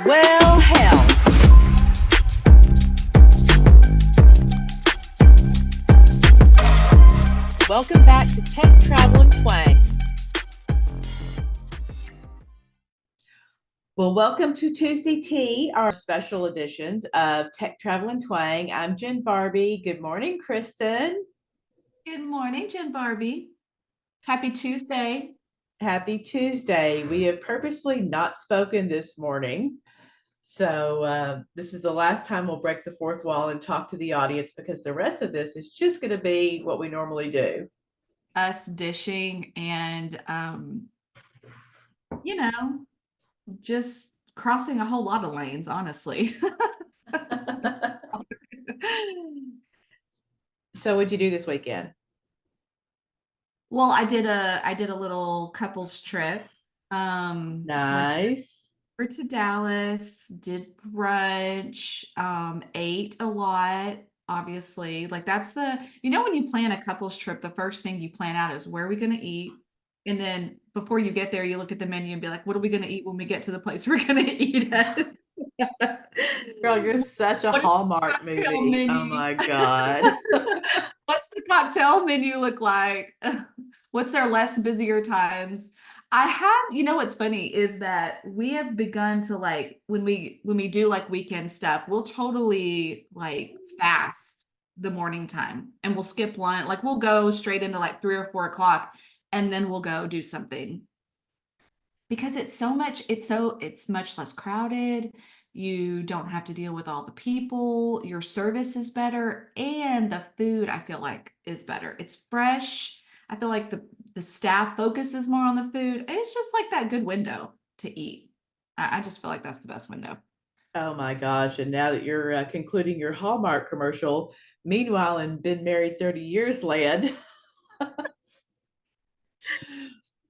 Well, hell. Welcome back to Tech Travel and Twang. Well, welcome to Tuesday Tea, our special editions of Tech Travel and Twang. I'm Jen Barbie. Good morning, Kristen. Good morning, Jen Barbie. Happy Tuesday. Happy Tuesday. We have purposely not spoken this morning. So this is the last time we'll break the fourth wall and talk to the audience because the rest of this is just going to be what we normally do. Us dishing and, you know, just crossing a whole lot of lanes, honestly. So what'd you do this weekend? Well, I did a little couples trip. Went Nice. over to Dallas, did brunch, ate a lot. Obviously, like that's when you plan a couples trip, the first thing you plan out is where are we going to eat? And then before you get there, you look at the menu and be like, what are we going to eat when we get to the place we're going to eat at? Girl, you're such a What is the Hallmark cocktail movie. Oh menu? my God. What's the cocktail menu look like? What's their less busier times? What's funny is that we have begun to like when we do like weekend stuff, we'll totally like fast the morning time and we'll skip lunch. Like we'll go straight into like 3 or 4 o'clock and then we'll go do something because it's much less crowded. You don't have to deal with all the people. Your service is better, and the food I feel like is better. It's fresh. I feel like the staff focuses more on the food. And it's just like that good window to eat. I just feel like that's the best window. Oh my gosh. And now that you're concluding your Hallmark commercial, meanwhile, in Been Married 30 Years land,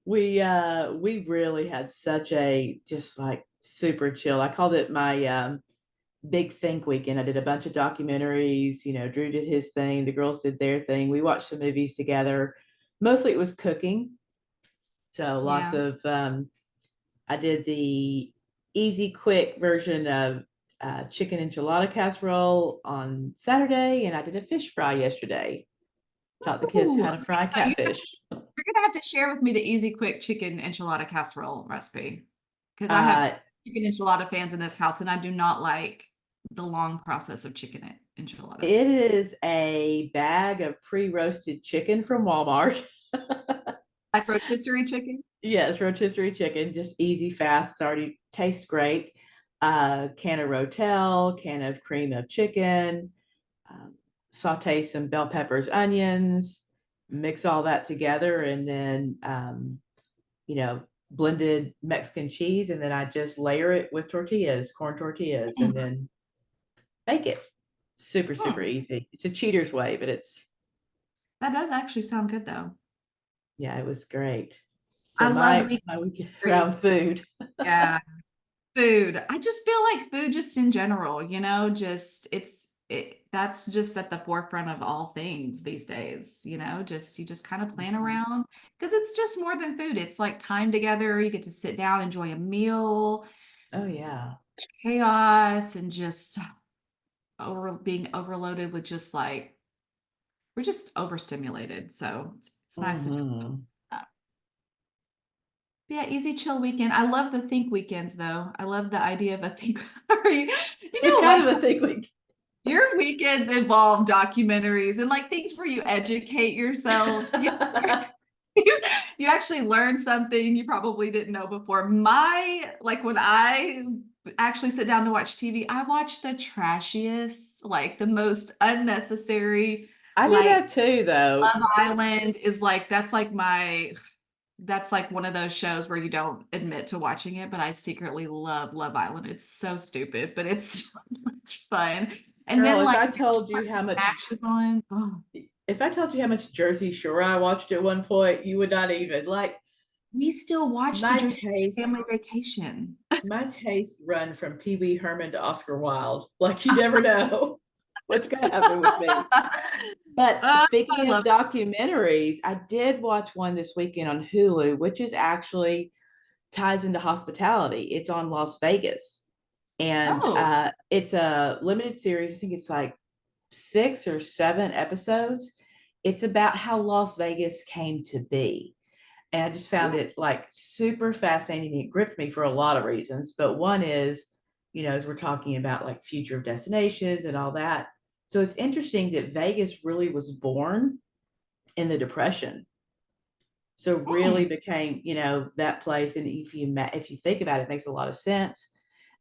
we really had such a just like super chill. I called it my big think weekend. I did a bunch of documentaries, Drew did his thing, the girls did their thing. We watched some movies together. Mostly it was cooking. So lots Yeah. of I did the easy, quick version of chicken enchilada casserole on Saturday, and I did a fish fry yesterday. Taught the kids Ooh, how to okay, fry so you're catfish. gonna have to share with me the easy, quick chicken enchilada casserole recipe because I have Uh, chicken enchilada fans in this house, and I do not like the long process of chicken enchilada. it is a bag of pre-roasted chicken from Walmart. Like rotisserie chicken? Yes, rotisserie chicken, just easy, fast. It's already tastes great. Can of Rotel, can of cream of chicken, um, saute some bell peppers, onions, mix all that together, and then you know blended Mexican cheese, and then I just layer it with tortillas, corn tortillas, and Mm. then bake it. Super, super Hmm. easy. It's a cheater's way, but it's That does actually sound good though. yeah, it was great. So I love my weekend where you, around food. yeah, food. I just feel like food just in general, just that's just at the forefront of all things these days, just you just kind of plan Mhm. around because it's just more than food. It's like time together. You get to sit down, enjoy a meal, Oh yeah. chaos, and just over being overloaded with just like we're just overstimulated. So it's nice to just Hmm. yeah, easy chill weekend. I love the think weekends though. I love the idea of a think. You know what? Kind of a thing we Your weekends involve documentaries and like things where you educate yourself. You, you actually learn something you probably didn't know before. Like when I actually sit down to watch TV, I watch the trashiest, like the most unnecessary, I do like that too, though. Love Island is like that's like one of those shows where you don't admit to watching it, but I secretly love Love Island. It's so stupid, but it's so much fun. And Girl, then if like I told you how much matches on. Oh, if I told you how much Jersey Shore I watched at one point, you would not even like we still watch the my Jersey taste. Family Vacation. My taste run from Pee Wee Herman to Oscar Wilde. Like you never know what's gonna happen with me. But I speaking of love documentaries, I did watch one this weekend on Hulu, which is actually ties into hospitality. It's on Las Vegas. And Oh, it's a limited series. I think it's like 6 or 7 episodes. It's about how Las Vegas came to be. And I just found cool. it like super fascinating. It gripped me for a lot of reasons. But one is, as we're talking about like future of destinations and all that. So it's interesting that Vegas really was born in the Depression. So really Mm, became, that place. And if you think about it, it makes a lot of sense.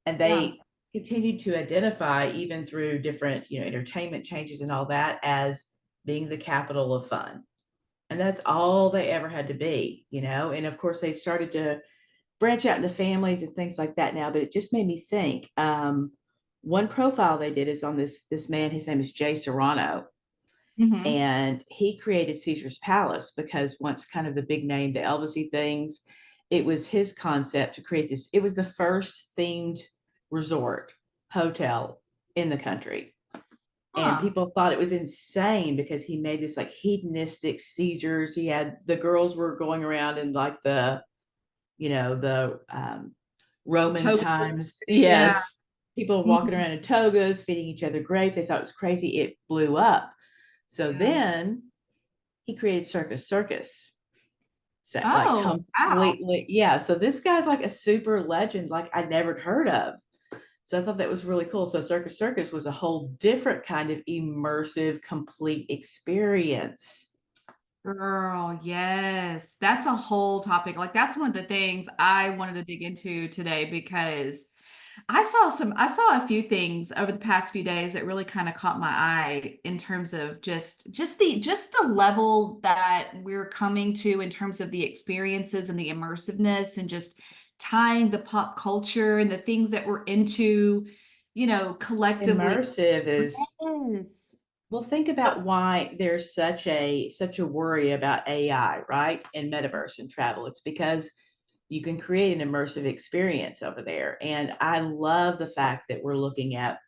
And yeah. they continued to identify even through different, entertainment changes and all that as being the capital of fun. And that's all they ever had to be, And of course, they've started to branch out into families and things like that now. But it just made me think. One profile they did is on this man. His name is Jay Serrano, Hmm. and he created Caesar's Palace because once kind of the big name, the Elvisy things, it was his concept to create this. It was the first themed resort hotel in the country. And Huh. people thought it was insane because he made this like hedonistic Caesars. He had the girls were going around in like the Roman Toga. times. Yeah. Yes. People walking Mhm. around in togas, feeding each other grapes. They thought it was crazy. It blew up. So Yeah. then he created Circus Circus. So like Oh, wow. completely, yeah. So this guy's like a super legend, like I never heard of. So I thought that was really cool. So Circus Circus was a whole different kind of immersive, complete experience. Girl, yes. That's a whole topic. Like that's one of the things I wanted to dig into today because I saw a few things over the past few days that really kind of caught my eye in terms of just the level that we're coming to in terms of the experiences and the immersiveness and just tying the pop culture and the things that we're into, collectively. Immersive is, Yes. well, think about why there's such a worry about AI, right? And metaverse and travel. It's because you can create an immersive experience over there. And I love the fact that we're looking at,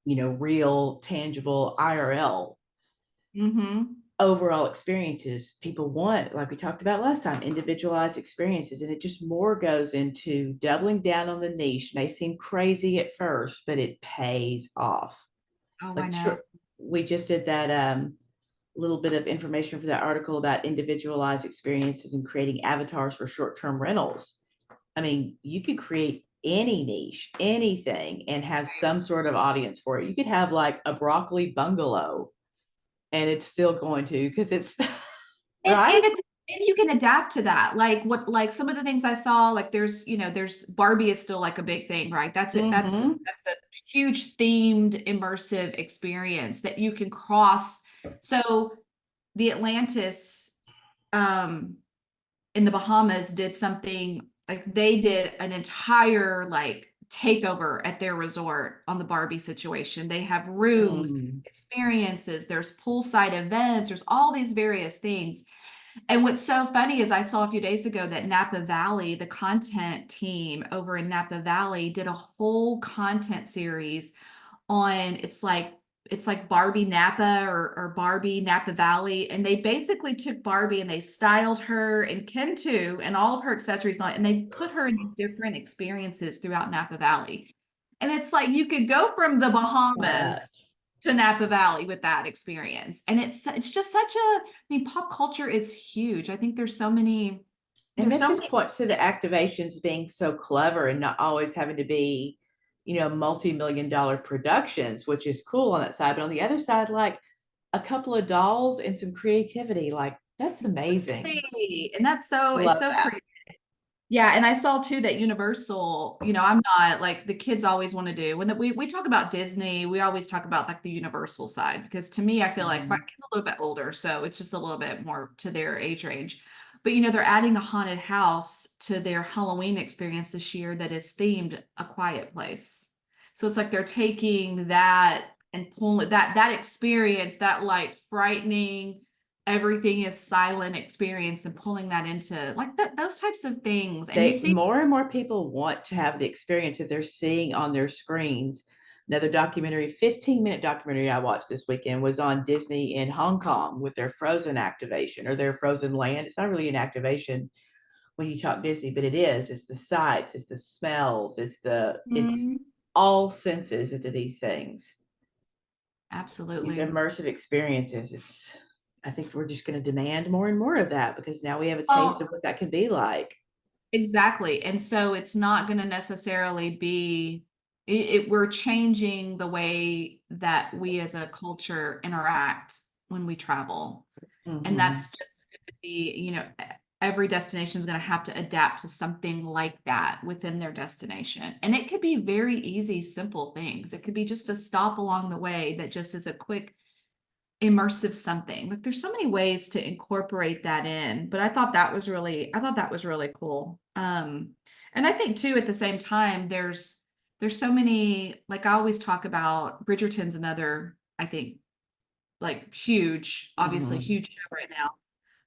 real, tangible IRL Mm-hmm. overall experiences. People want, like we talked about last time, individualized experiences. And it just more goes into doubling down on the niche. May seem crazy at first, but it pays off. Oh, I Like, know. sure, we just did that little bit of information for that article about individualized experiences and creating avatars for short-term rentals. I mean, you could create any niche, anything, and have some sort of audience for it. You could have like a broccoli bungalow, and it's still going to, because it's And right. and you can adapt to that. Like some of the things I saw, like there's Barbie is still like a big thing, right? Mm-hmm. That's a huge themed immersive experience that you can cross. So the Atlantis um in the Bahamas did something like they did an entire like takeover at their resort on the Barbie situation. They have rooms, Mm. experiences, there's poolside events, there's all these various things. And what's so funny is I saw a few days ago that Napa Valley, the content team over in Napa Valley, did a whole content series on it's like Barbie Napa or Barbie Napa Valley. And they basically took Barbie and they styled her and Ken too, and all of her accessories and they put her in these different experiences throughout Napa Valley. And it's like you could go from the But Bahamas to Napa Valley with that experience. And it's just such a, I mean, pop culture is huge. I think and there's that so just many. points to the activations being so clever and not always having to be, multi-million-dollar productions, which is cool on that side. But on the other side, like a couple of dolls and some creativity, like that's amazing. And that's so it's Love so that. crazy. Yeah, and I saw too that Universal, I'm not like the kids always want to do when we talk about Disney, we always talk about like the Universal side because to me, I feel like my Mhm. kid's a little bit older, so it's just a little bit more to their age range. But they're adding a haunted house to their Halloween experience this year that is themed A Quiet Place. So it's like they're taking that and pulling that experience, that like frightening everything is silent experience and pulling that into like those types of things. And you They see, more and more people want to have the experience that they're seeing on their screens. Another documentary, 15-minute documentary I watched this weekend was on Disney in Hong Kong with their Frozen activation or their Frozen Land. It's not really an activation when you talk Disney, but it is. It's the sights, it's the smells, it's all senses into these things, these Absolutely. immersive experiences. I think we're just going to demand more and more of that because now we have a taste Well, of what that can be like. exactly. And so it's not going to necessarily be we're changing the way that we as a culture interact when we travel. And Mhm. that's just going to be, every destination is going to have to adapt to something like that within their destination. And it could be very easy, simple things. It could be just a stop along the way that just is a quick immersive something. Like there's so many ways to incorporate that in, but I thought that was really cool. And I think too at the same time there's so many, like I always talk about Bridgerton's another, I think, like huge, obviously Mhm. huge show right now.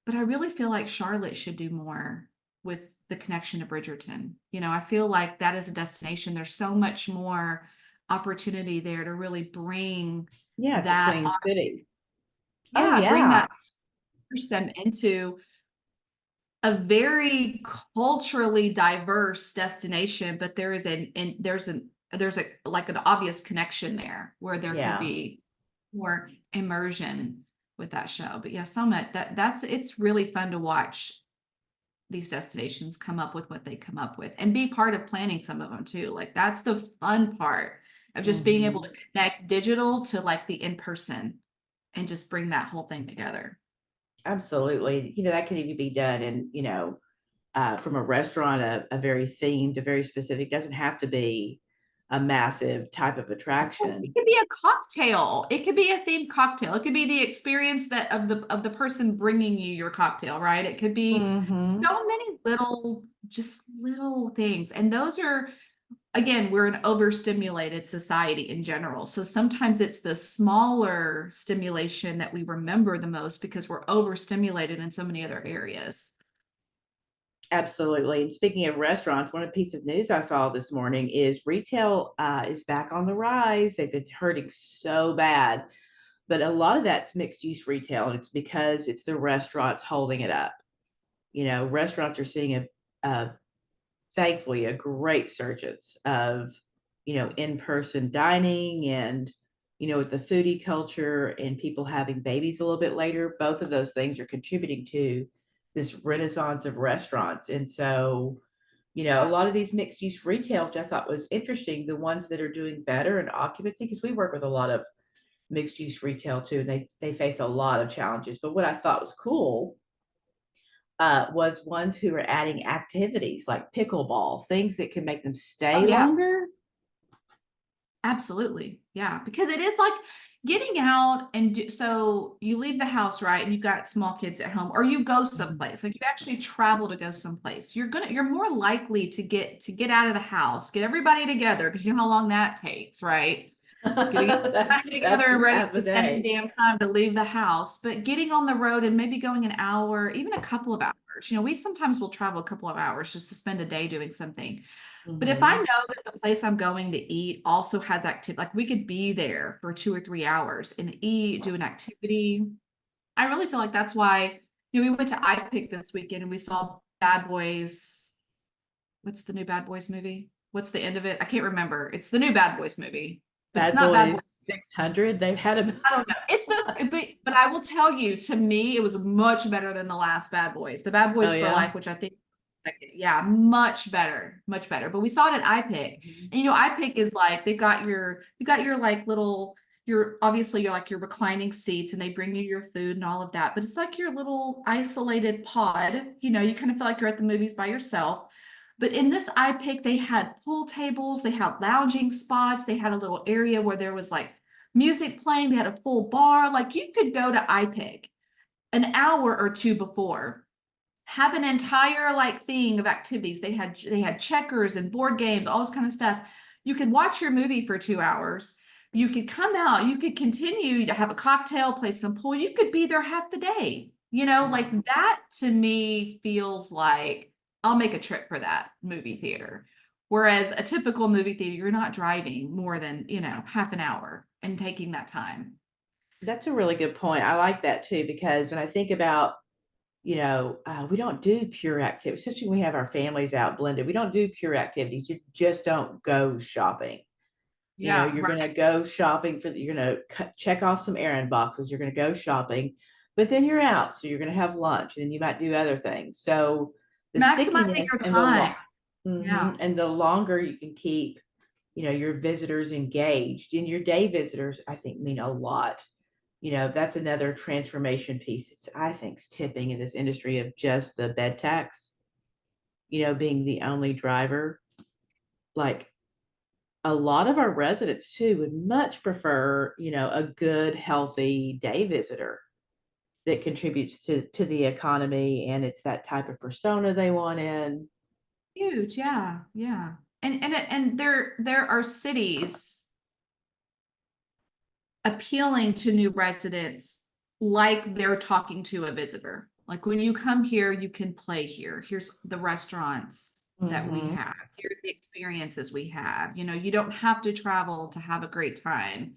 But I really feel like Charlotte should do more with the connection to Bridgerton. I feel like that is a destination. There's so much more opportunity there to really bring Yeah, it's a that, Queen City. Oh yeah, bring yeah. that, push them into a very culturally diverse destination, but there is there's a like an obvious connection there where there could Yeah. be more immersion with that show. But yeah, so much that's it's really fun to watch these destinations come up with what they come up with and be part of planning some of them too. Like that's the fun part of just being able to Mhm. connect digital to like the in person and just bring that whole thing together. Absolutely. That can even be done in, from a restaurant, a very themed, a very specific, doesn't have to be a massive type of It attraction. could be a cocktail. It could be a themed cocktail. It could be the experience that of the person bringing you your cocktail, right? It could be Hmm. so many just little things. And those are, again, we're an overstimulated society in general. So sometimes it's the smaller stimulation that we remember the most because we're overstimulated in so many other areas. Absolutely. And speaking of restaurants, one piece of news I saw this morning is retail is back on the rise. They've been hurting so bad, but a lot of that's mixed use retail, and it's because it's the restaurants holding it up. Restaurants are seeing a thankfully a great surgence of in-person dining, and with the foodie culture and people having babies a little bit later, both of those things are contributing to this renaissance of restaurants. And so a lot of these mixed use retail, which I thought was interesting, the ones that are doing better in occupancy, because we work with a lot of mixed use retail too, and they face a lot of challenges. But what I thought was cool was ones who are adding activities like pickleball, things that can make them Oh stay yeah. longer. Absolutely. Yeah. Because it is like getting out and so you leave the house, right? And you've got small kids at home, or you go Mhm. someplace, like you actually travel to go someplace. You're more likely to get out of the house, get everybody together, because you know how long that takes, right? Getting everybody That's together and ready half at a the same day. damn time to leave the house. But getting on the road and maybe going an hour, even a couple of hours. We sometimes will travel a couple of hours just to spend a day doing something. But if I Mhm. know that the place I'm going to eat also has activity, like we could be there for 2 or 3 hours and eat, do an activity. I really feel like that's why, we went to iPick this weekend and we saw Bad Boys. What's the new Bad Boys movie? What's the end of it? I can't remember. It's the new Bad Boys movie, but it's Bad not Bad Boys. Boys 600. They've had a. I don't know. It's but I will tell you, to me, it was much better than the last Bad Boys. The Bad Oh Boys for yeah. Life, which I think, like, yeah, much better, much better. But we saw it at iPick, Mhm. and iPick is like you got your like little your obviously you're like your reclining seats, and they bring you your food and all of that. But it's like your little isolated pod. You kind of feel like you're at the movies by yourself. But in this iPick, they had pool tables, they had lounging spots, they had a little area where there was like music playing. They had a full bar. Like you could go to iPick an hour or two before, have an entire like thing of activities. They had checkers and board games, all this kind of stuff. You could watch your movie for 2 hours. You could come out, you could continue to have a cocktail, play some pool. You could be there half the day. Like that to me feels like I'll make a trip for that movie theater. Whereas a typical movie theater, you're not driving more than, half an hour and taking that time. That's a really good point. I like that too, because when I think about, we don't do pure activities, especially when we have our families out blended. We don't do pure activities. You just don't go shopping. Yeah, You're right. going to go shopping you're going to check off some errand boxes. You're going to go shopping, but then you're out. So you're going to have lunch and then you might do other things. So the Maximizing stickiness your time. Yeah. and the longer you can keep, your visitors engaged, and your day visitors, I think, mean a lot. That's another transformation piece. I think, is tipping in this industry of just the bed tax, being the only driver. Like, a lot of our residents too would much prefer, a good, healthy day visitor that contributes to the economy, and it's that type of persona they want in. Huge. Yeah. Yeah. And there are cities appealing to new residents like they're talking to a visitor. Like when you come here, you can play here. Here's the restaurants that we have. Here are the experiences we have. You don't have to travel to have a great time.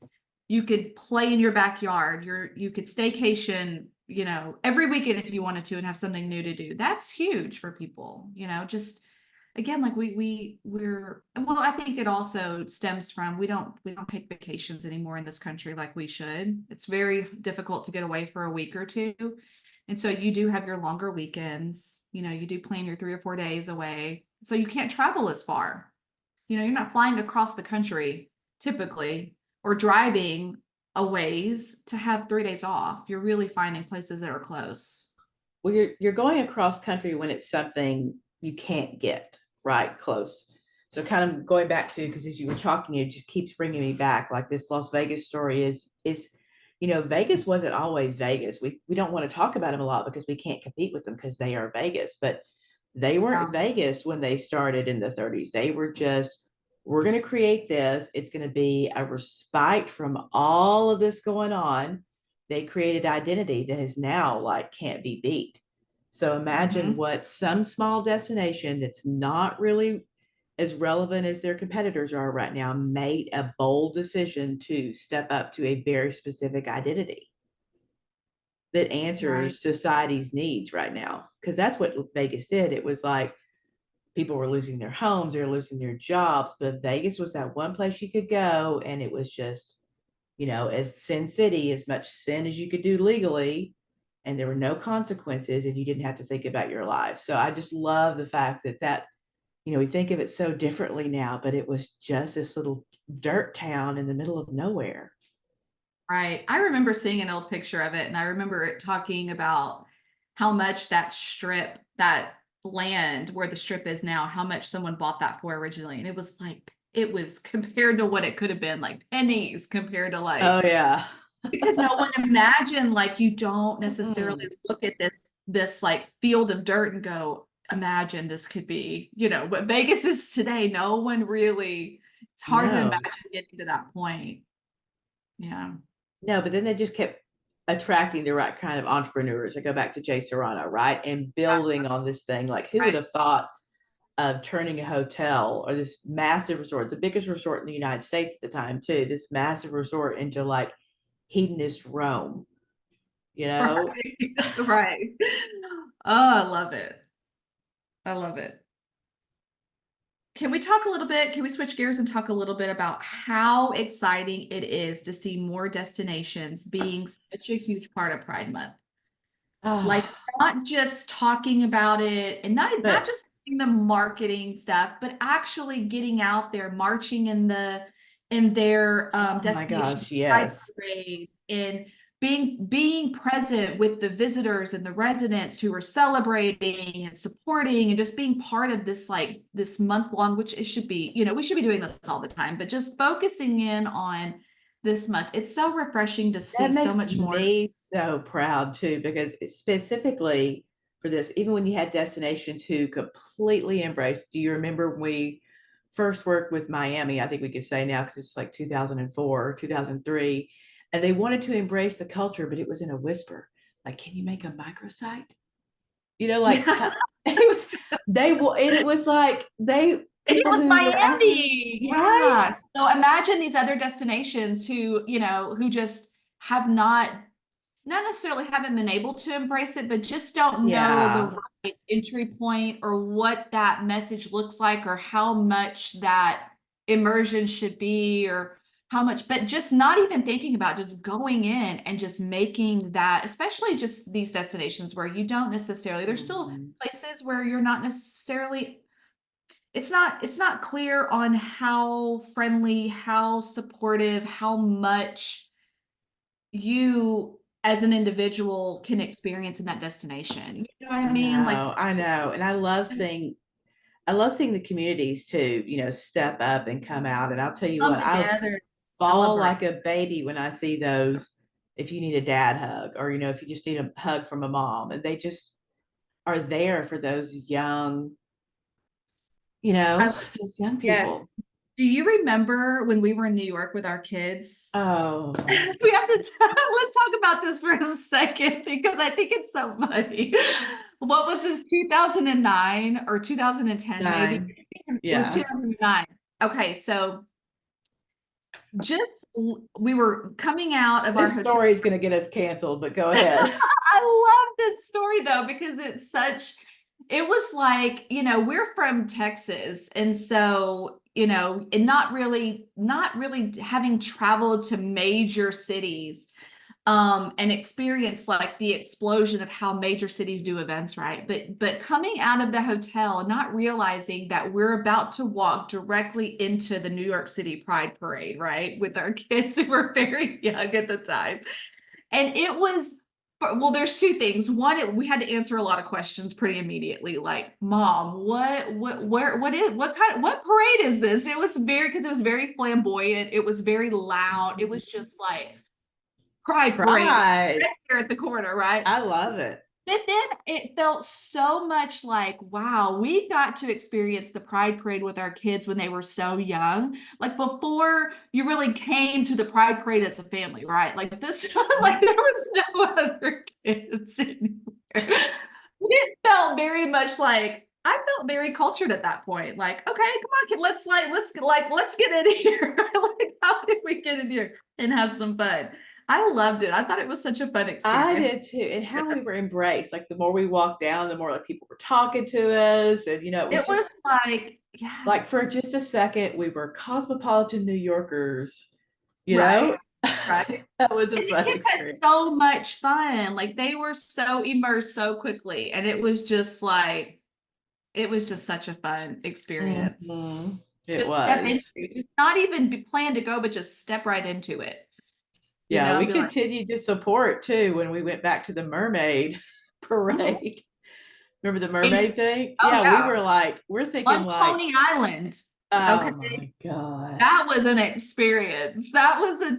You could play in your backyard. You could staycation, every weekend if you wanted to and have something new to do. That's huge for people, just again, like we're well, I think it also stems from we don't take vacations anymore in this country like we should. It's very difficult to get away for a week or two. And so you do have your longer weekends, you do plan your 3 or 4 days away. So you can't travel as far. You're not flying across the country typically or driving a ways to have 3 days off. You're really finding places that are close. Well, you're going across country when it's something you can't get right close. So kind of going back to, because as you were talking, it just keeps bringing me back. Like this Las Vegas story is Vegas wasn't always Vegas. We don't want to talk about them a lot because we can't compete with them because they are Vegas, but they weren't Vegas when they started in the 30s. They were just, we're going to create this. It's going to be a respite from all of this going on. They created identity that is now like can't be beat. So imagine what some small destination that's not really as relevant as their competitors are right now made a bold decision to step up to a very specific identity that answers Right. society's needs right now. Because that's what Vegas did. It was like people were losing their homes, they were losing their jobs, but Vegas was that one place you could go, and it was just, as Sin City, as much sin as you could do legally, and there were no consequences, and you didn't have to think about your life. So I just love the fact that we think of it so differently now, but it was just this little dirt town in the middle of nowhere. Right. I remember seeing an old picture of it, and I remember it talking about how much that strip, that land where the strip is now, how much someone bought that for originally. And it was like, it was compared to what it could have been, like pennies compared to Oh yeah. because no one imagined, like, you don't necessarily Mm, look at this like field of dirt and go, imagine this could be, what Vegas is today. No one really, it's hard to no, imagine getting to that point. Yeah. no, but then they just kept attracting the right kind of entrepreneurs. I go back to Jay Serrano, right? And building on this thing. Like, who would Right. have thought of turning a hotel or this massive resort, the biggest resort in the United States at the time, too, this massive resort into like hedonist Rome, you know? Right. Right. Oh, I love it. I love it. Can we talk a little bit? Can we switch gears and talk a little bit about how exciting it is to see more destinations being such a huge part of Pride Month? Like Oh, not just talking about it and not but just the marketing stuff, but actually getting out there, marching in their oh my destination gosh, pride yes. parade and being present with the visitors and the residents who are celebrating and supporting and just being part of this like this month long, which it should be, we should be doing this all the time, but just focusing in on this month. It's so refreshing to see That so makes much more. me so proud too, because specifically for this, even when you had destinations who completely embraced, do you remember when we first worked with Miami? I think we could say now because it's like 2004, 2003, and they wanted to embrace the culture, but it was in a whisper. Like, can you make a microsite? Like Yeah. it was and it was like they And it people was who were actually Miami. right. Yeah. So imagine these other destinations who just have not necessarily haven't been able to embrace it, but just don't know Yeah. the right entry point or what that message looks like or how much that immersion should be or how much, but just not even thinking about just going in and just making that, especially just these destinations where you don't necessarily, there's still places where you're not necessarily, it's not clear on how friendly, how supportive, how much you as an individual can experience in that destination. You know what I mean? Like, I know. And I love seeing the communities too, step up and come out. And I'll tell you come what, I together, bawl celebrate. like a baby when I see those. If you need a dad hug, or if you just need a hug from a mom, and they just are there for those young, I, those young yes. people. Do you remember when we were in New York with our kids? Oh, We have to let's talk about this for a second because I think it's so funny. What was this, 2009 or 2010 maybe? 9. It was Yeah. 2009. Okay, so we were coming out of our This hotel. story is going to get us canceled, but go ahead. I love this story though, because it was like, we're from Texas. And so, and not really having traveled to major cities, and experienced like the explosion of how major cities do events, right? But coming out of the hotel, not realizing that we're about to walk directly into the New York City Pride Parade, right? With our kids who were very young at the time. And it was, well, there's two things. One, we had to answer a lot of questions pretty immediately, like, Mom, what parade is this? It was because it was very flamboyant. It was very loud. It was just like Pride Parade Pride. right here at the corner, right? I love it. But then it felt so much like, wow, we got to experience the Pride Parade with our kids when they were so young. Like before you really came to the Pride Parade as a family, right? Like this was like there was no other kids anywhere. It felt very much like I felt very cultured at that point. Like, okay, come on, kid, let's get in here. Like, how did we get in here and have some fun? I loved it. I thought it was such a fun I experience. did too. And how we were embraced. Like the more we walked down, the more like people were talking to us. And it was It was just like, yeah, like for just a second, we were cosmopolitan New Yorkers, you right, know? right. That was a And the fun kids had experience. so much fun. Like they were so immersed so quickly. And it was just like, it was just such a fun experience. It Just step into was. it. Not even be planned to go, but just step right into it. Yeah, we Be like, continued to support too when we went back to the mermaid mhm. parade. Remember the And- mermaid thing? oh Yeah, yeah, we're thinking on like, Coney Island. Okay. oh my gosh. That was an experience. That was a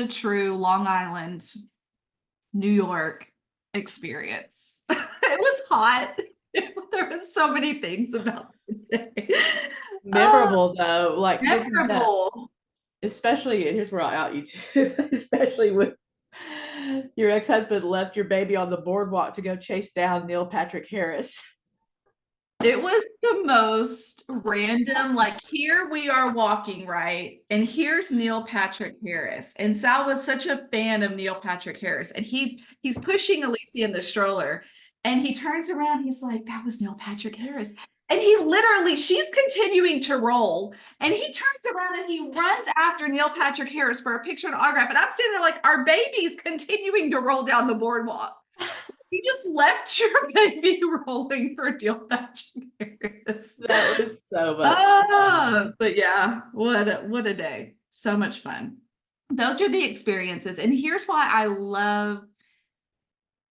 true Long Island, New York experience. It was hot. There was so many things about the day. Oh, Memorable though, like thinking that, memorable. especially here's where I'll out you too, especially when your ex-husband left your baby on the boardwalk to go chase down Neil Patrick Harris. It was the most random, like here we are walking, right? And here's Neil Patrick Harris. And Sal was such a fan of Neil Patrick Harris. And he's pushing Alicia in the stroller. And he turns around, he's like, that was Neil Patrick Harris. And he literally, she's continuing to roll. And he turns around and he runs after Neil Patrick Harris for a picture and autograph. And I'm sitting there like, our baby's continuing to roll down the boardwalk. You just left your baby rolling for Neil Patrick Harris. That was so much fun. But yeah, what a day. So much fun. Those are the experiences. And here's why I love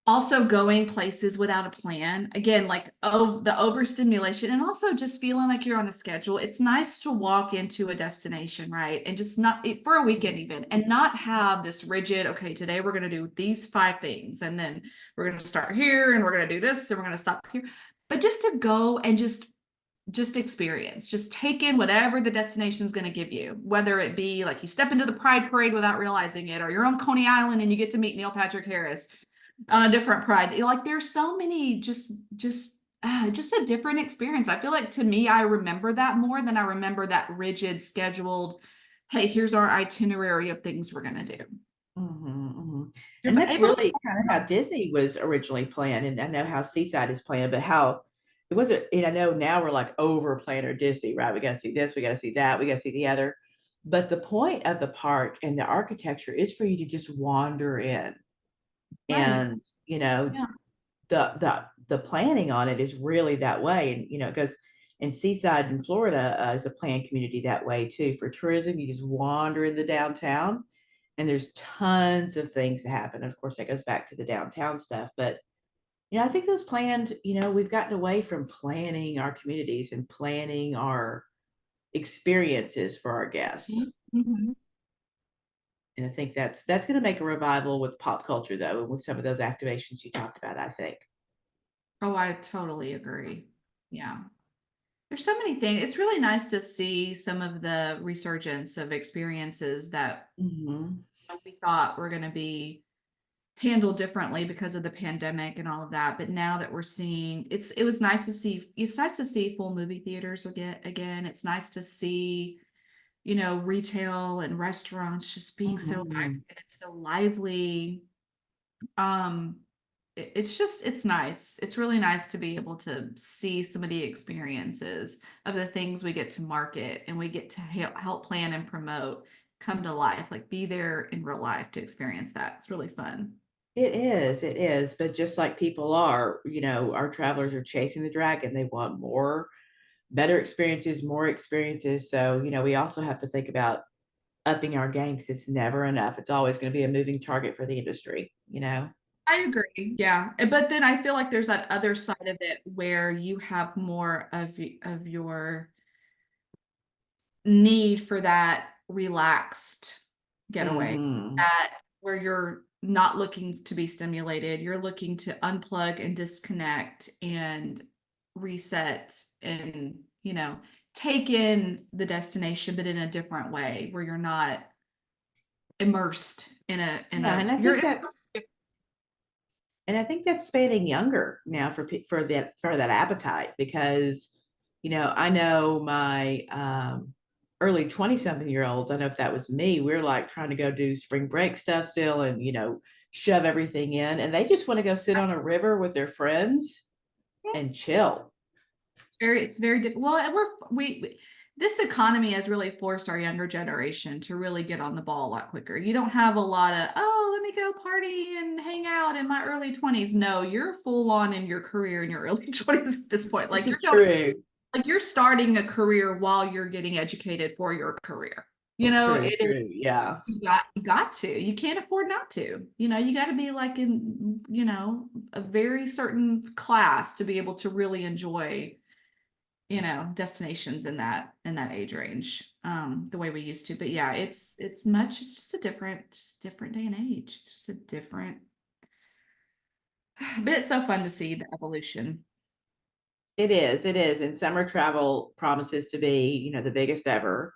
also going places without a plan. Again, like the overstimulation and also just feeling like you're on a schedule. It's nice to walk into a destination, right? And just not for a weekend even, and not have this rigid, okay, today we're going to do these 5 things and then we're going to start here and we're going to do this and we're going to stop here. But just to go and just experience, just take in whatever the destination is going to give you, whether it be like you step into the Pride Parade without realizing it, or you're on Coney Island and you get to meet Neil Patrick Harris on a different Pride. Like there's so many just a different experience. I feel like to me, I remember that more than I remember that rigid scheduled, hey, here's our itinerary of things we're going to do. And You're that's able to, really kind of how Disney was originally planned. And I know how Seaside is planned, but how it wasn't, and I know now we're like over planner Disney, right? We got to see this, we got to see that, we got to see the other. But the point of the park and the architecture is for you to just wander in. Right. And, you know, Yeah. the planning on it is really that way. And, you know, it goes in Seaside in Florida is a planned community that way too. For tourism, you just wander in the downtown and there's tons of things that happen. Of course, that goes back to the downtown stuff. But you know, I think those planned, you know, we've gotten away from planning our communities and planning our experiences for our guests. Mhm. And I think that's going to make a revival with pop culture, though, and with some of those activations you talked about, I think. Oh, I totally agree. Yeah. There's so many things. It's really nice to see some of the resurgence of experiences that Mm-hmm. we thought were going to be handled differently because of the pandemic and all of that. But now that we're seeing, it was nice to see. It's nice to see full movie theaters again. It's nice to see, you know, retail and restaurants just being so Mm-hmm. vibrant and so lively. Um, it's just, it's nice. It's really nice to be able to see some of the experiences of the things we get to market and we get to help plan and promote come to life, like be there in real life to experience that. It's really fun. It is. But just like people are, you know, our travelers are chasing the dragon. They want more, better experiences, more experiences. So, you know, we also have to think about upping our game because it's never enough. It's always going to be a moving target for the industry, you know? I agree. Yeah. But then I feel like there's that other side of it where you have more of your need for that relaxed getaway, Mm-hmm. that where you're not looking to be stimulated, you're looking to unplug and disconnect and reset and, you know, take in the destination, but in a different way where you're not immersed Yeah, and I you're think that's and I think that's spanning younger now for that appetite because you know I know my early 20 something year olds. I know if that was me, we're like trying to go do spring break stuff still and you know shove everything in, and they just want to go sit on a river with their friends and chill. it's very different. Well, and this economy has really forced our younger generation to really get on the ball a lot quicker. You don't have a lot of, oh, let me go party and hang out in my early 20s. No, you're full on in your career in your early 20s at this point. This Like is you're going, true, like you're starting a career while you're getting educated for your career. You know, true, it is true. Yeah, you got to. You can't afford not to. You know, you got to be like in, you know, a very certain class to be able to really enjoy, you know, destinations in that age range, the way we used to. But yeah, it's just a different day and age. It's just a different, but it's so fun to see the evolution. it is, and summer travel promises to be you know the biggest ever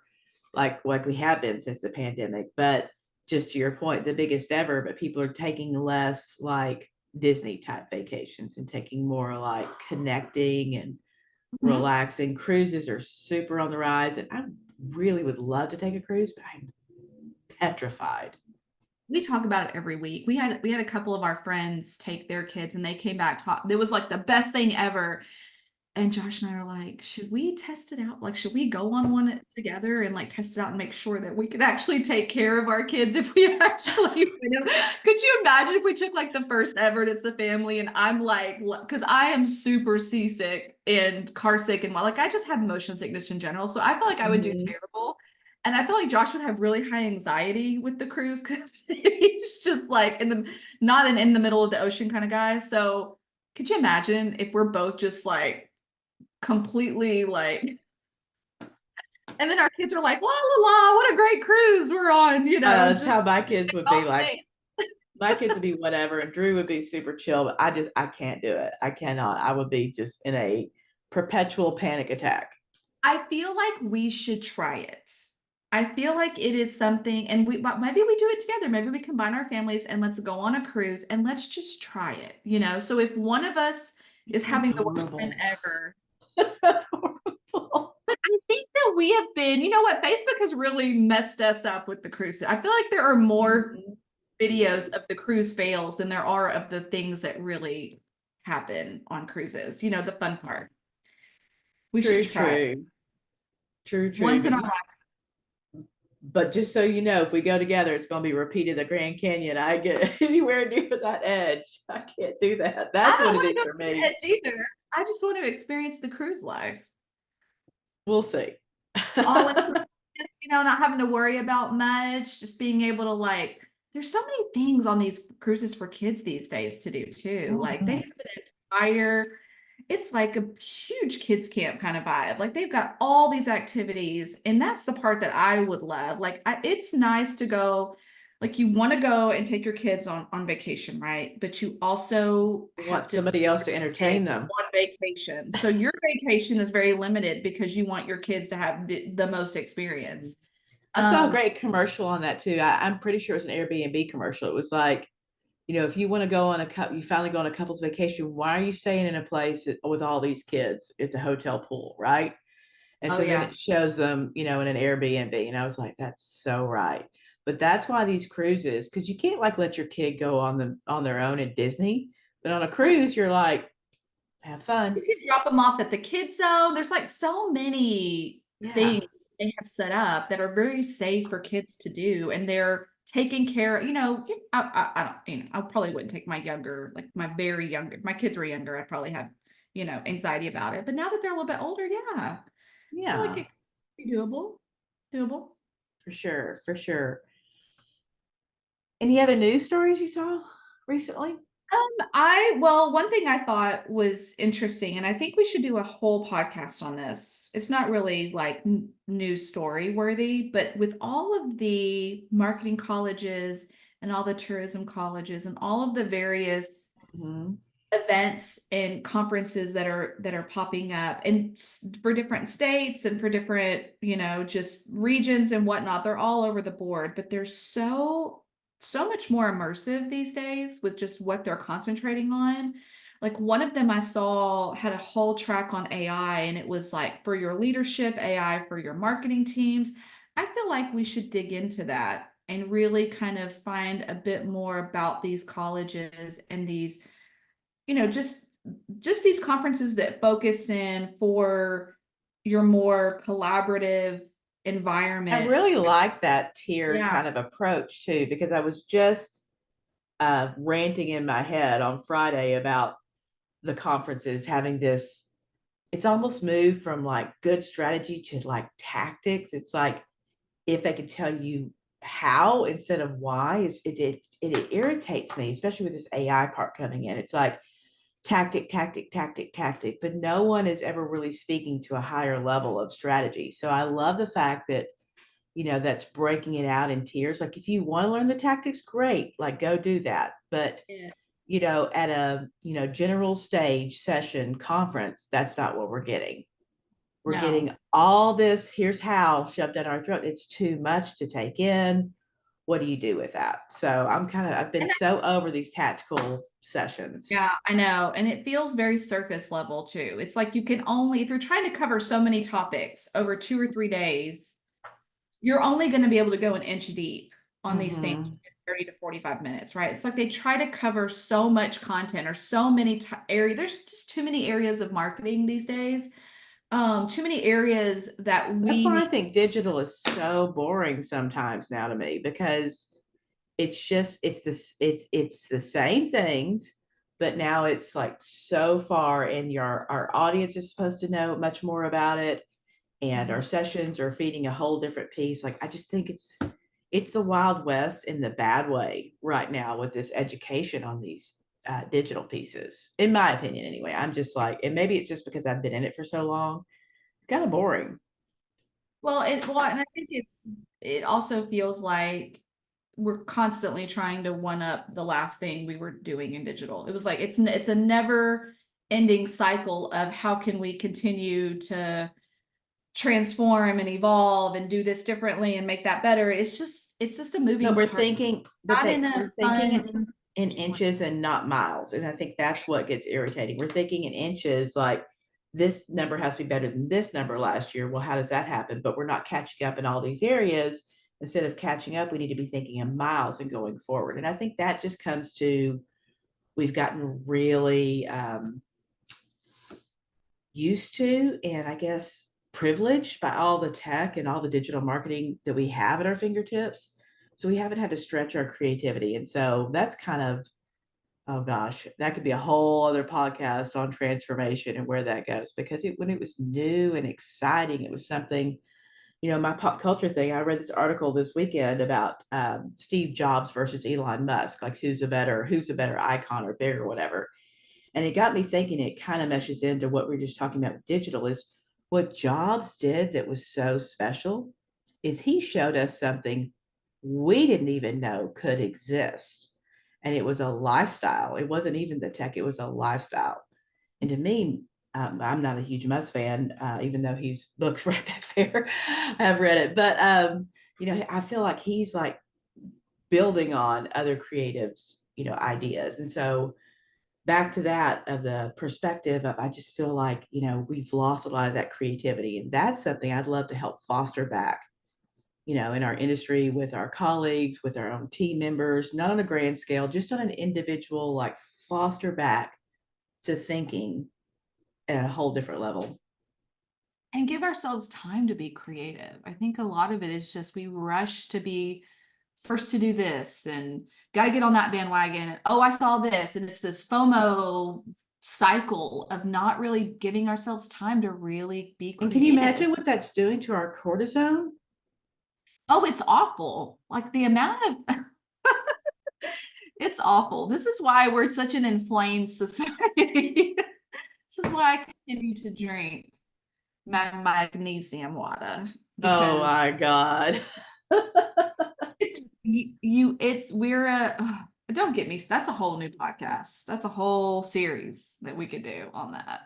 like we have been since the pandemic. But just to your point, the biggest ever, but people are taking less like Disney type vacations and taking more like connecting and Mhm. relaxing. Cruises are super on the rise, and I really would love to take a cruise, but I'm petrified. We talk about it every week. We had a couple of our friends take their kids and they came back talk. It was like the best thing ever. And Josh and I are like, should we test it out? Like, should we go on one together and like test it out and make sure that we could actually take care of our kids if we actually, you know, could you imagine if we took like the first ever and it's the family and I'm like, because I am super seasick and car sick and like I just have motion sickness in general. So I feel like I would do Mhm. terrible. And I feel like Josh would have really high anxiety with the cruise because he's just like not an in the middle of the ocean kind of guy. So could you imagine if we're both just like completely like, and then our kids are like, la la la, what a great cruise we're on, you know, That's just how my kids would off be like. base. My kids would be whatever, and Drew would be super chill, but I can't do it. I cannot. I would be just in a perpetual panic attack. I feel like we should try it. I feel like it is something, and maybe we do it together. Maybe we combine our families and let's go on a cruise and let's just try it, you know? So if one of us It is sounds having the worst time horrible. ever, That sounds horrible. but I think that we have been, you know what, Facebook has really messed us up with the cruise. I feel like there are more Mhm. videos of the cruise fails than there are of the things that really happen on cruises, you know, the fun part. We should try it True. once in But our life. but just so you know, if we go together, it's going to be repeated the Grand Canyon. I get anywhere near that edge. I can't do that. I That's don't what it want to is go for to the me. edge either. I just want to experience the cruise life. We'll see. All in, not having to worry about much, just being able to there's so many things on these cruises for kids these days to do too. Like they have Mhm. an entire, it's like a huge kids camp kind of vibe. Like they've got all these activities, and that's the part that I would love. It's nice to go, like you want to go and take your kids on vacation, right? But you also have Want to somebody else to entertain them. on vacation. So your vacation is very limited because you want your kids to have the most experience. I saw a great commercial on that too. I'm pretty sure it's an Airbnb commercial. It was like, if you want to go on you finally go on a couple's vacation, why are you staying in a place with all these kids? It's a hotel pool, right? And Oh so then yeah. it shows them, in an Airbnb. And I was like, that's so right. But that's why these cruises, because you can't let your kid go on their own at Disney. But on a cruise, you're like, have fun. You can drop them off at the kids zone. There's so many Yeah. things they have set up that are very safe for kids to do, and they're taking care. I don't. I probably wouldn't take my younger, like my very younger. If my kids were younger, I'd probably have anxiety about it. But now that they're a little bit older, yeah, I feel like Yeah, it could be doable. Doable. for sure. For sure. Any other news stories you saw recently? One thing I thought was interesting, and I think we should do a whole podcast on this. It's not really like news story worthy, but with all of the marketing colleges and all the tourism colleges and all of the various Mhm. events and conferences that are popping up and for different states and for different just regions and whatnot, they're all over the board, but they're so much more immersive these days with just what they're concentrating on. Like one of them I saw had a whole track on AI, and it was like for your leadership, AI for your marketing teams. I feel like we should dig into that and really kind of find a bit more about these colleges and these just these conferences that focus in for your more collaborative I environment. really like that tiered Yeah. kind of approach too, because I was just ranting in my head on Friday about the conferences having this. It's almost moved from good strategy to tactics. It's like if they could tell you how instead of why, it irritates me, especially with this AI part coming in. It's like tactic, but no one is ever really speaking to a higher level of strategy. So I love the fact that that's breaking it out in tiers. Like if you want to learn the tactics, great, go do that. But Yeah. at a general stage session conference, that's not what we're getting. We're No. getting all this, here's how, shoved down our throat. It's too much to take in. What do you do with that? So I've been And so over these tactical sessions. yeah, I know. And it feels very surface level too. It's like you can only, if you're trying to cover so many topics over 2 or 3 days, you're only going to be able to go an inch deep on these things Mm-hmm. in 30 to 45 minutes, right? It's like they try to cover so much content or so many areas. There's just too many areas of marketing these days. Too many areas that That's we why I need. think digital is so boring sometimes now to me, because it's the same things, but now it's so far, and our audience is supposed to know much more about it, and our Mhm. sessions are feeding a whole different piece. I just think it's the Wild West in the bad way right now with this education on these digital pieces, in my opinion. Anyway, I'm just and maybe it's just because I've been in it for so long, kind of boring. And I think it also feels like we're constantly trying to one up the last thing we were doing in digital. It was like it's a never ending cycle of how can we continue to transform and evolve and do this differently and make that better. It's just a No, moving we're target. thinking, Not in a we're thinking fun in inches and not miles. And I think that's what gets irritating. We're thinking in inches, like this number has to be better than this number last year. Well, how does that happen? But we're not catching up in all these areas. Instead of catching up, we need to be thinking in miles and going forward. And I think that just comes to we've gotten really used to, and I guess privileged by all the tech and all the digital marketing that we have at our fingertips. So we haven't had to stretch our creativity. And so that's kind of, oh gosh, that could be a whole other podcast on transformation and where that goes. Because when it was new and exciting, it was something, my pop culture thing. I read this article this weekend about Steve Jobs versus Elon Musk, like who's a better icon or big or whatever. And it got me thinking, it kind of meshes into what we are just talking about with digital is what Jobs did that was so special is he showed us something we didn't even know could exist. And it was a lifestyle. It wasn't even the tech, it was a lifestyle. And to me, I'm not a huge Musk fan, even though he's books right back there. I have read it, but I feel like he's like building on other creatives, ideas. And so back to that of the perspective of, I just feel like, we've lost a lot of that creativity. And that's something I'd love to help foster back, in our industry with our colleagues, with our own team members, not on a grand scale, just on an individual, like foster back to thinking at a whole different level. And give ourselves time to be creative. I think a lot of it is just we rush to be first to do this and got to get on that bandwagon. And, oh, I saw this. And it's this FOMO cycle of not really giving ourselves time to really be creative. And can you imagine what that's doing to our cortisone? Oh, it's awful. Like the amount of it's awful. This is why we're such an inflamed society. This is why I continue to drink my magnesium water. Oh my God. It's don't get me, that's a whole new podcast. That's a whole series that we could do on that.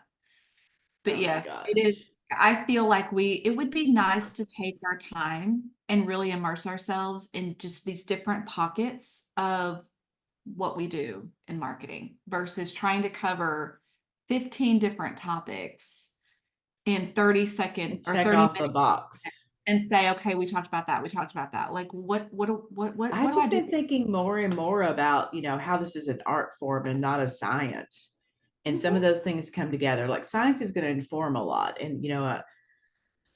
But Oh yes, it is. I feel like it would be nice to take our time and really immerse ourselves in just these different pockets of what we do in marketing versus trying to cover 15 different topics in 30 seconds or Check 30 off minutes the box. and say, okay, we talked about that. We talked about that. Like what do I've I just do? been thinking more and more about, how this is an art form and not a science. And some of those things come together. Like science is going to inform a lot. And,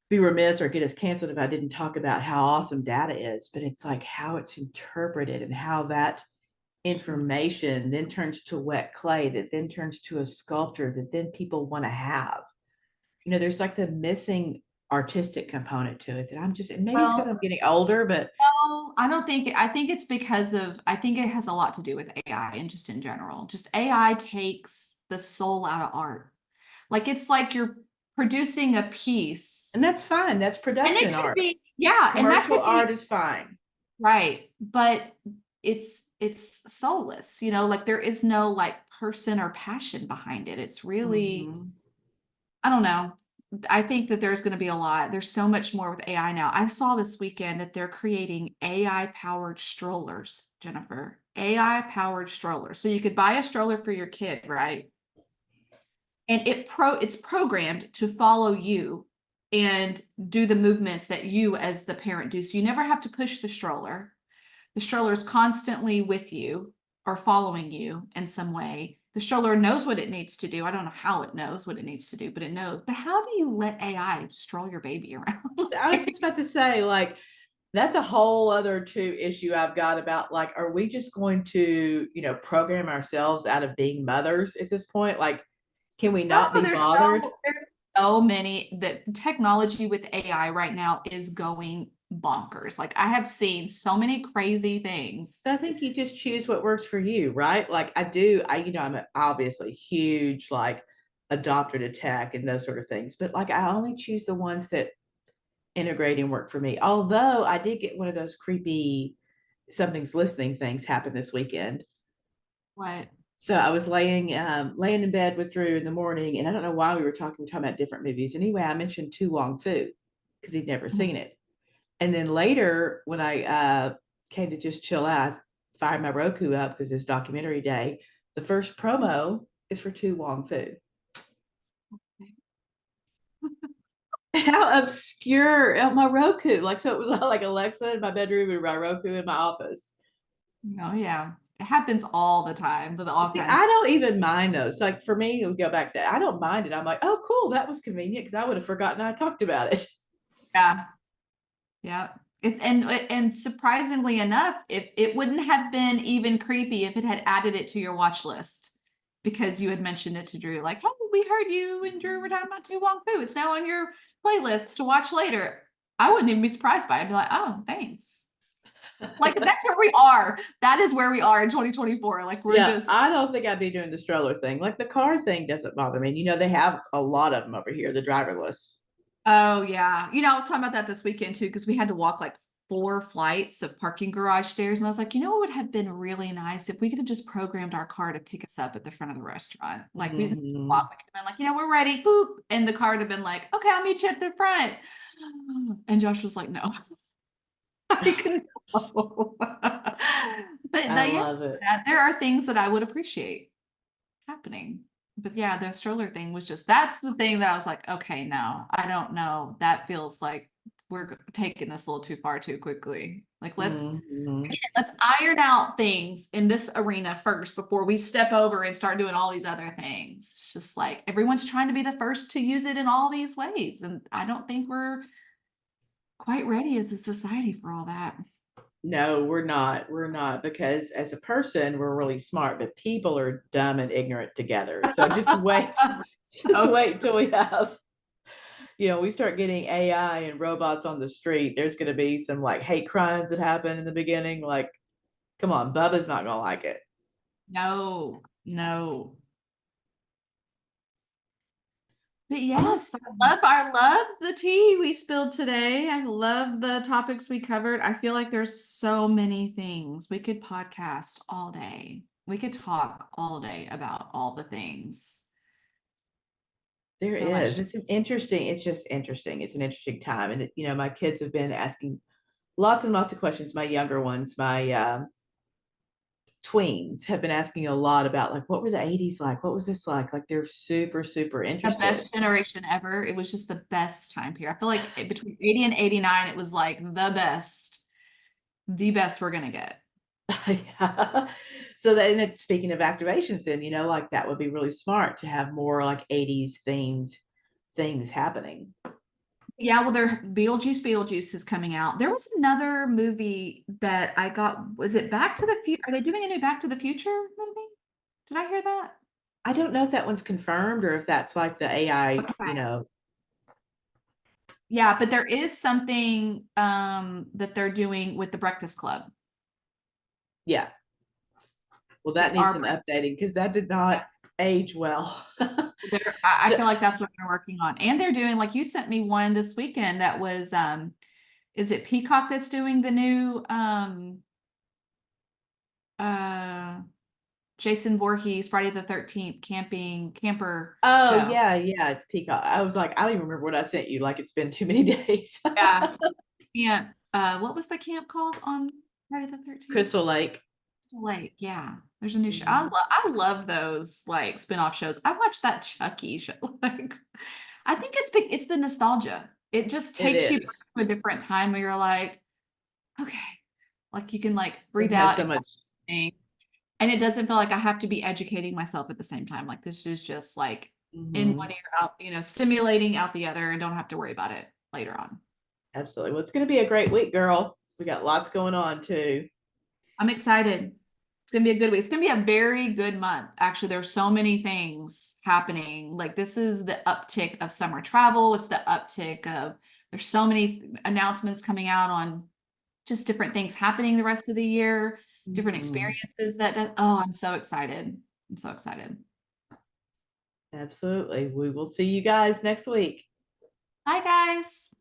be remiss or get us canceled if I didn't talk about how awesome data is, but it's like how it's interpreted and how that information then turns to wet clay that then turns to a sculpture that then people want to have. There's like the missing artistic component to it that I'm just, and maybe it's because I'm getting older, but No, I don't think, I think it's because I think it has a lot to do with AI and just in general. Just AI takes the soul out of art. Like it's like you're producing a piece. and that's fine. That's And production it could art. be, yeah, and that Commercial could be art is fine. right, but it's soulless, like there is no like person or passion behind it. It's really, Mhm. I don't know. I think that there's going to be a lot. There's so much more with AI now. I saw this weekend that they're creating AI powered strollers, Jennifer. AI powered strollers. So you could buy a stroller for your kid, right? And it's programmed to follow you and do the movements that you as the parent do. So you never have to push the stroller. The stroller is constantly with you or following you in some way. The stroller knows what it needs to do. I don't know how it knows what it needs to do, but it knows. But how do you let AI stroll your baby around? I was just about to say, like, that's a whole other issue I've got about, like, are we just going to, program ourselves out of being mothers at this point? Like, can we not be bothered? There's so many that technology with AI right now is going bonkers. Like I have seen so many crazy things. I think you just choose what works for you, right? Like I'm obviously huge, like, adopter to tech and those sort of things, but like I only choose the ones that integrate and work for me. Although I did get one of those creepy something's listening things happen this weekend. What? So I was laying in bed with Drew in the morning, and I don't know why we were talking about different movies. Anyway, I mentioned Tu Wong Fu because he'd never seen it. And then later, when I came to just chill out, I fired my Roku up because it's documentary day. The first promo is for Tu Wong Fu. How obscure my Roku. Like, so it was like Alexa in my bedroom and my Roku in my office. Oh yeah. It happens all the time with all See, kinds. I don't even mind those. Like for me, we go back to that. I don't mind it. I'm like, oh, cool, that was convenient because I would have forgotten I talked about it. Yeah. Yeah. And surprisingly enough, if it wouldn't have been even creepy if it had added it to your watch list because you had mentioned it to Drew, like, hey, we heard you and Drew were talking about Tu Wong Fu. It's now on your playlist to watch later. I wouldn't even be surprised by it. I'd be like, oh, thanks. Like that's where we are. That is where we are in 2024. Like we're Yeah, just I don't think I'd be doing the stroller thing. Like the car thing doesn't bother me. They have a lot of them over here, the driverless. oh yeah. I was talking about that this weekend too, because we had to walk like 4 flights of parking garage stairs. And I was like, what would have been really nice if we could have just programmed our car to pick us up at the front of the restaurant. Like we didn't Mhm. walk, we could have been like, we're ready, boop. And the car would have been like, okay, I'll meet you at the front. And Josh was like, no. I couldn't go. But I love it. there are things that I would appreciate happening. But yeah, the stroller thing was that's the thing that I was like, okay, no, I don't know. That feels like we're taking this a little too far too quickly. Like Mhm. let's iron out things in this arena first before we step over and start doing all these other things. It's just like everyone's trying to be the first to use it in all these ways. And I don't think we're quite ready as a society for all that. No, we're not. We're not because as a person, we're really smart, but people are dumb and ignorant together. So just wait, just wait till we have, we start getting AI and robots on the street. There's going to be some like hate crimes that happen in the beginning. Like, come on, Bubba's not going to like it. No, no. But yes, I love the tea we spilled today. I love the topics we covered. I feel like there's so many things. We could podcast all day. We could talk all day about all the things. There So much. is. It's just interesting. It's an interesting time. And, my kids have been asking lots and lots of questions. My younger ones, my tweens have been asking a lot about like, what were the 80s like? What was this like? Like they're super, super The interested. best generation ever. It was just the best time period. I feel like between 80 and 89, it was like the best we're gonna get. Yeah. So then speaking of activations, then, like that would be really smart to have more like 80s themed things happening. Yeah, well, Beetlejuice is coming out. There was another movie that I got. Was it Back to the Future? Are they doing a new Back to the Future movie? Did I hear that? I don't know if that one's confirmed or if that's like the AI, Okay. Yeah, but there is something that they're doing with the Breakfast Club. Yeah. Well, They that needs are some updating because that did not age well. I feel like that's what they're working on. And they're doing, like you sent me one this weekend that was is it Peacock that's doing the new uh Jason Voorhees Friday the 13th camper Oh show. yeah, it's Peacock. I was like, I don't even remember what I sent you. Like it's been too many days. Yeah. Camp. What was the camp called on Friday the 13th? Crystal Lake. Crystal Lake. Yeah. There's a new show. Mhm. I love those like spin-off shows. I watched that Chucky show. Like I think it's the nostalgia. It just It takes you back is. to a different time where you're like, okay, like you can like breathe It has out so and much. think. And it doesn't feel like I have to be educating myself at the same time. Like this is just like in one Mhm. ear out, stimulating out the other and don't have to worry about it later on. Absolutely. Well, it's going to be a great week, girl. We got lots going on too. I'm excited. It's gonna be a good week. It's gonna be a very good month. Actually, there's so many things happening. Like this is the uptick of summer travel. It's the uptick of there's so many announcements coming out on just different things happening the rest of the year, different Mhm. experiences oh, I'm so excited. I'm so excited. Absolutely. We will see you guys next week. Bye guys.